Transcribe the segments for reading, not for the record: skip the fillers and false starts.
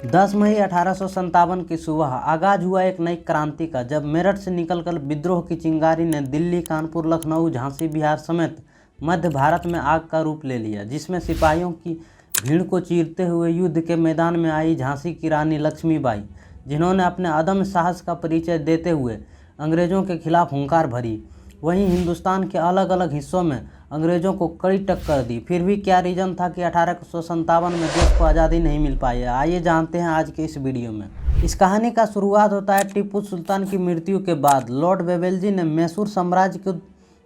10 मई 1857 की सुबह आगाज हुआ एक नई क्रांति का, जब मेरठ से निकलकर विद्रोह की चिंगारी ने दिल्ली, कानपुर, लखनऊ, झांसी, बिहार समेत मध्य भारत में आग का रूप ले लिया, जिसमें सिपाहियों की भीड़ को चीरते हुए युद्ध के मैदान में आई झांसी की रानी लक्ष्मीबाई, जिन्होंने अपने अदम्य साहस का परिचय देते हुए अंग्रेजों के खिलाफ हुंकार भरी। वहीं हिंदुस्तान के अलग अलग हिस्सों में अंग्रेजों को कड़ी टक्कर दी। फिर भी क्या रीज़न था कि 1857 में देश को आज़ादी नहीं मिल पाई है, आइए जानते हैं आज के इस वीडियो में। इस कहानी का शुरुआत होता है टीपू सुल्तान की मृत्यु के बाद। लॉर्ड बेवेलजी ने मैसूर साम्राज्य के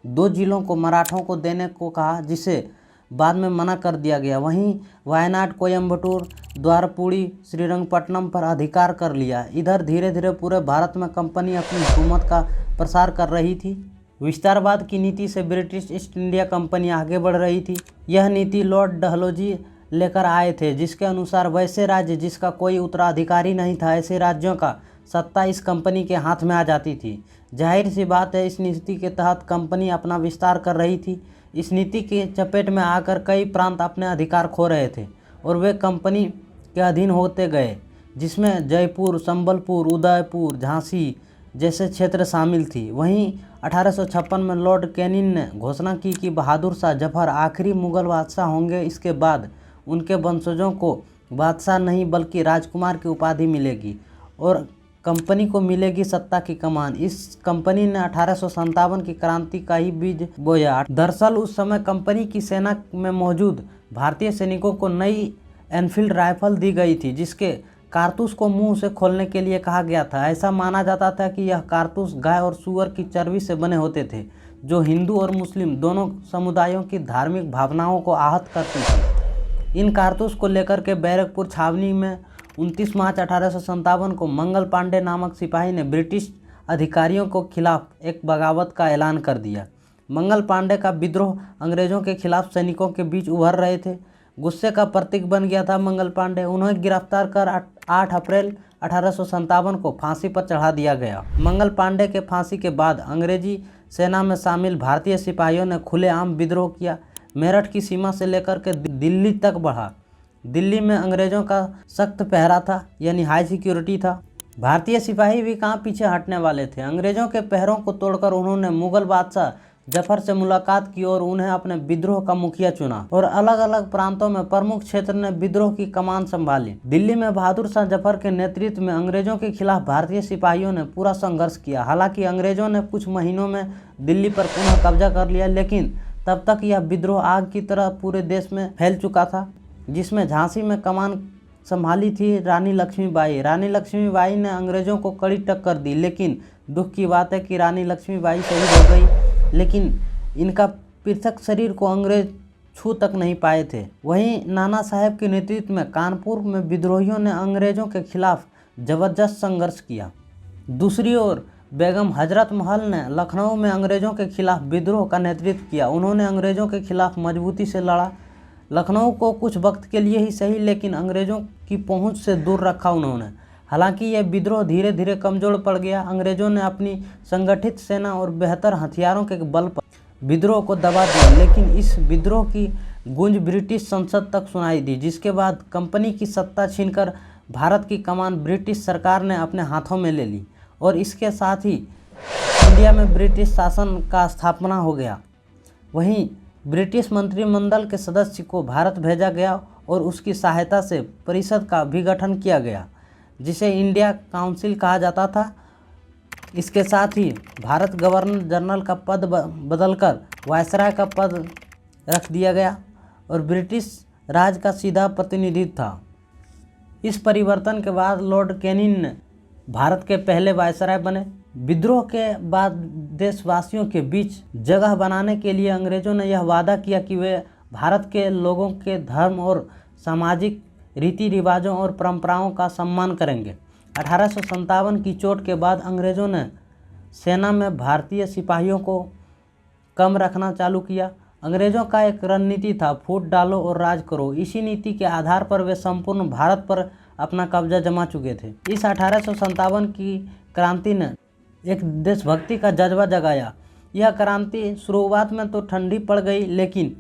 2 जिलों को मराठों को देने को कहा, जिसे बाद में मना कर दिया गया। वहीं वायनाड, कोयम्बटूर, द्वारपुड़ी, श्रीरंगपट्टनम पर अधिकार कर लिया। इधर धीरे धीरे पूरे भारत में कंपनी अपनी हुकूमत का प्रसार कर रही थी। विस्तारवाद की नीति से ब्रिटिश ईस्ट इंडिया कंपनी आगे बढ़ रही थी। यह नीति लॉर्ड डलहौजी लेकर आए थे, जिसके अनुसार वैसे राज्य जिसका कोई उत्तराधिकारी नहीं था, ऐसे राज्यों का सत्ता इस कंपनी के हाथ में आ जाती थी। जाहिर सी बात है, इस नीति के तहत कंपनी अपना विस्तार कर रही थी। इस नीति के चपेट में आकर कई प्रांत अपने अधिकार खो रहे थे और वे कंपनी के अधीन होते गए, जिसमें जयपुर, संबलपुर, उदयपुर, झांसी जैसे क्षेत्र शामिल थी। वहीं 1856 में लॉर्ड कैनिंग ने घोषणा की कि बहादुर शाह जफर आखिरी मुगल बादशाह होंगे। इसके बाद उनके वंशजों को बादशाह नहीं बल्कि राजकुमार की उपाधि मिलेगी और कंपनी को मिलेगी सत्ता की कमान। इस कंपनी ने 1857 की क्रांति का ही बीज बोया। दरअसल उस समय कंपनी की सेना में मौजूद भारतीय सैनिकों को नई एनफील्ड राइफल दी गई थी, जिसके कारतूस को मुंह से खोलने के लिए कहा गया था। ऐसा माना जाता था कि यह कारतूस गाय और सूअर की चर्बी से बने होते थे, जो हिंदू और मुस्लिम दोनों समुदायों की धार्मिक भावनाओं को आहत करती थी। इन कारतूस को लेकर के बैरकपुर छावनी में 29 मार्च 1857 को मंगल पांडे नामक सिपाही ने ब्रिटिश अधिकारियों के खिलाफ एक बगावत का ऐलान कर दिया। मंगल पांडे का विद्रोह अंग्रेजों के खिलाफ सैनिकों के बीच उभर रहे थे। गुस्से का प्रतीक बन गया था मंगल पांडे। उन्हें गिरफ्तार कर 8 अप्रैल 1857 को फांसी पर चढ़ा दिया गया। मंगल पांडे के फांसी के बाद अंग्रेजी सेना में शामिल भारतीय सिपाहियों ने खुलेआम विद्रोह किया। मेरठ की सीमा से लेकर के दिल्ली तक बढ़ा। दिल्ली में अंग्रेजों का सख्त पहरा था, यानी हाई सिक्योरिटी था। भारतीय सिपाही भी कहाँ पीछे हटने वाले थे। अंग्रेजों के पहरों को तोड़कर उन्होंने मुगल बादशाह जफर से मुलाकात की और उन्हें अपने विद्रोह का मुखिया चुना और अलग अलग प्रांतों में प्रमुख क्षेत्र ने विद्रोह की कमान संभाली। दिल्ली में बहादुर शाह जफर के नेतृत्व में अंग्रेजों के खिलाफ भारतीय सिपाहियों ने पूरा संघर्ष किया। हालांकि अंग्रेजों ने कुछ महीनों में दिल्ली पर पुनः कब्जा कर लिया, लेकिन तब तक यह विद्रोह आग की तरह पूरे देश में फैल चुका था, जिसमें झांसी में कमान संभाली थी रानी लक्ष्मीबाई। रानी लक्ष्मीबाई ने अंग्रेजों को कड़ी टक्कर दी, लेकिन दुख की बात है कि रानी लक्ष्मीबाई शहीद हो गई, लेकिन इनका पृथक शरीर को अंग्रेज छू तक नहीं पाए थे। वहीं नाना साहेब के नेतृत्व में कानपुर में विद्रोहियों ने अंग्रेजों के खिलाफ जबरदस्त संघर्ष किया। दूसरी ओर बेगम हजरत महल ने लखनऊ में अंग्रेजों के खिलाफ विद्रोह का नेतृत्व किया। उन्होंने अंग्रेजों के खिलाफ मजबूती से लड़ा। लखनऊ को कुछ वक्त के लिए ही सही, लेकिन अंग्रेजों की पहुंच से दूर रखा उन्होंने। हालांकि यह विद्रोह धीरे धीरे कमजोर पड़ गया। अंग्रेजों ने अपनी संगठित सेना और बेहतर हथियारों के बल पर विद्रोह को दबा दिया, लेकिन इस विद्रोह की गूंज ब्रिटिश संसद तक सुनाई दी, जिसके बाद कंपनी की सत्ता छीनकर भारत की कमान ब्रिटिश सरकार ने अपने हाथों में ले ली और इसके साथ ही इंडिया में ब्रिटिश शासन का स्थापना हो गया। वहीं ब्रिटिश मंत्रिमंडल के सदस्य को भारत भेजा गया और उसकी सहायता से परिषद का भी गठन किया गया, जिसे इंडिया काउंसिल कहा जाता था। इसके साथ ही भारत गवर्नर जनरल का पद बदलकर वायसराय का पद रख दिया गया और ब्रिटिश राज का सीधा प्रतिनिधित्व था। इस परिवर्तन के बाद लॉर्ड कैनिंग ने भारत के पहले वायसराय बने। विद्रोह के बाद देशवासियों के बीच जगह बनाने के लिए अंग्रेजों ने यह वादा किया कि वे भारत के लोगों के धर्म और सामाजिक रीति रिवाजों और परंपराओं का सम्मान करेंगे। 1857 की चोट के बाद अंग्रेजों ने सेना में भारतीय सिपाहियों को कम रखना चालू किया। अंग्रेजों का एक रणनीति था, फूट डालो और राज करो। इसी नीति के आधार पर वे संपूर्ण भारत पर अपना कब्जा जमा चुके थे। इस 1857 की क्रांति ने एक देशभक्ति का जज्बा जगाया। यह क्रांति शुरुआत में तो ठंडी पड़ गई, लेकिन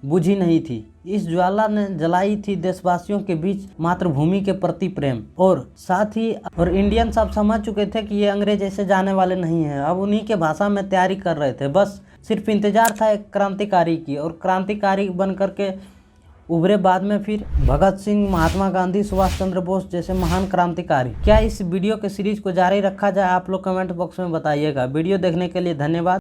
बुझी नहीं थी। इस ज्वाला ने जलाई थी देशवासियों के बीच मातृभूमि के प्रति प्रेम, और साथ ही इंडियंस अब समझ चुके थे कि ये अंग्रेज ऐसे जाने वाले नहीं हैं। अब उन्हीं के भाषा में तैयारी कर रहे थे, बस सिर्फ इंतजार था एक क्रांतिकारी की, और क्रांतिकारी बन करके उभरे बाद में फिर भगत सिंह, महात्मा गांधी, सुभाष चंद्र बोस जैसे महान क्रांतिकारी। क्या इस वीडियो के सीरीज को जारी रखा जाए? आप लोग कमेंट बॉक्स में बताइएगा। वीडियो देखने के लिए धन्यवाद।